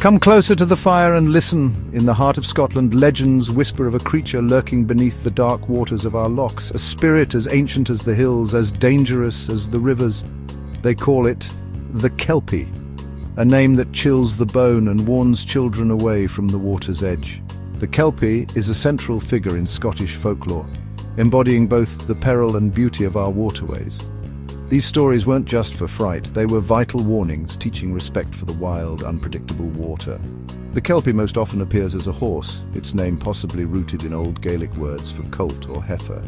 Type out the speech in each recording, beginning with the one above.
Come closer to the fire and listen. In the heart of Scotland, legends whisper of a creature lurking beneath the dark waters of our lochs, a spirit as ancient as the hills, as dangerous as the rivers. They call it the Kelpie, a name that chills the bone and warns children away from the water's edge. The Kelpie is a central figure in Scottish folklore, embodying both the peril and beauty of our waterways. These stories weren't just for fright, they were vital warnings, teaching respect for the wild, unpredictable water. The Kelpie most often appears as a horse, its name possibly rooted in old Gaelic words for colt or heifer.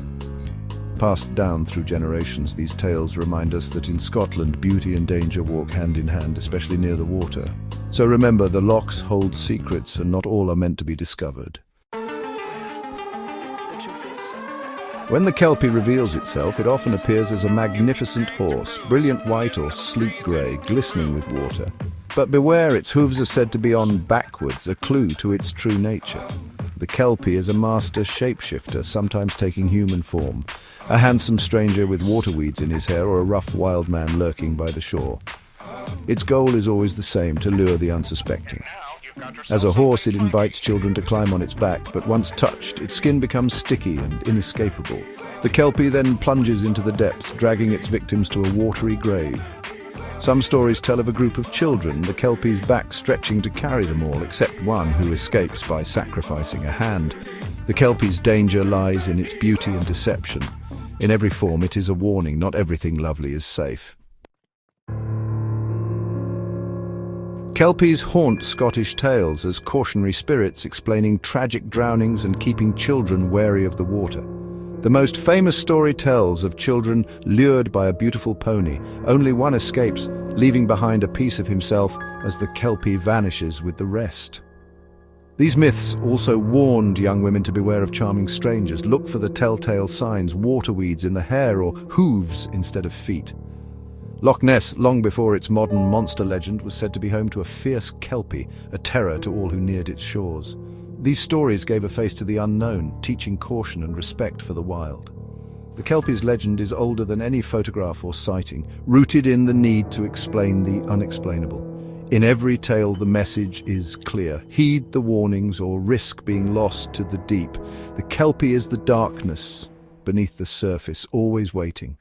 Passed down through generations, these tales remind us that in Scotland, beauty and danger walk hand in hand, especially near the water. So remember, the lochs hold secrets, and not all are meant to be discovered. When the Kelpie reveals itself, it often appears as a magnificent horse, brilliant white or sleek grey, glistening with water. But beware, its hooves are said to be on backwards, a clue to its true nature. The Kelpie is a master shapeshifter, sometimes taking human form, a handsome stranger with waterweeds in his hair or a rough wild man lurking by the shore. Its goal is always the same, to lure the unsuspecting. As a horse, it invites children to climb on its back, but once touched, its skin becomes sticky and inescapable. The Kelpie then plunges into the depths, dragging its victims to a watery grave. Some stories tell of a group of children, the Kelpie's back stretching to carry them all, except one who escapes by sacrificing a hand. The Kelpie's danger lies in its beauty and deception. In every form, it is a warning, not everything lovely is safe. Kelpies haunt Scottish tales as cautionary spirits, explaining tragic drownings and keeping children wary of the water. The most famous story tells of children lured by a beautiful pony. Only one escapes, leaving behind a piece of himself as the Kelpie vanishes with the rest. These myths also warned young women to beware of charming strangers. Look for the telltale signs, waterweeds in the hair or hooves instead of feet. Loch Ness, long before its modern monster legend, was said to be home to a fierce Kelpie, a terror to all who neared its shores. These stories gave a face to the unknown, teaching caution and respect for the wild. The Kelpie's legend is older than any photograph or sighting, rooted in the need to explain the unexplainable. In every tale, the message is clear. Heed the warnings or risk being lost to the deep. The Kelpie is the darkness beneath the surface, always waiting.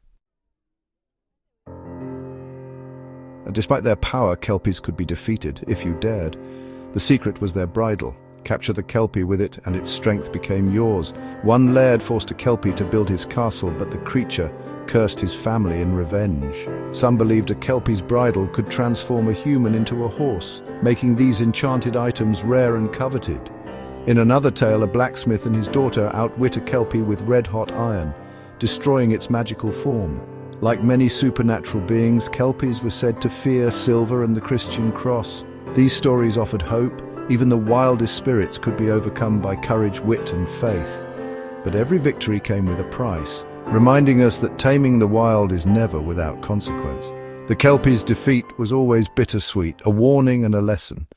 And despite their power, Kelpies could be defeated, if you dared. The secret was their bridle. Capture the Kelpie with it, and its strength became yours. One laird forced a Kelpie to build his castle, but the creature cursed his family in revenge. Some believed a Kelpie's bridle could transform a human into a horse, making these enchanted items rare and coveted. In another tale, a blacksmith and his daughter outwit a Kelpie with red-hot iron, destroying its magical form. Like many supernatural beings, Kelpies were said to fear silver and the Christian cross. These stories offered hope. Even the wildest spirits could be overcome by courage, wit, and faith. But every victory came with a price, reminding us that taming the wild is never without consequence. The Kelpie's defeat was always bittersweet, a warning and a lesson.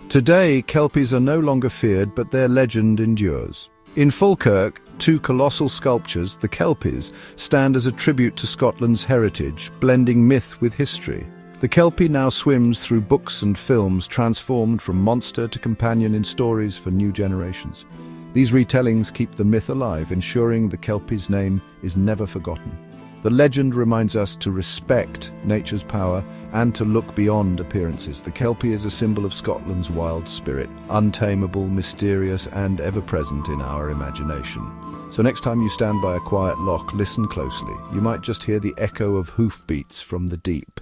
Today, Kelpies are no longer feared, but their legend endures. In Falkirk, two colossal sculptures, the Kelpies, stand as a tribute to Scotland's heritage, blending myth with history. The Kelpie now swims through books and films, transformed from monster to companion in stories for new generations. These retellings keep the myth alive, ensuring the Kelpie's name is never forgotten. The legend reminds us to respect nature's power and to look beyond appearances. The Kelpie is a symbol of Scotland's wild spirit, untamable, mysterious, and ever-present in our imagination. So next time you stand by a quiet loch, listen closely. You might just hear the echo of hoofbeats from the deep.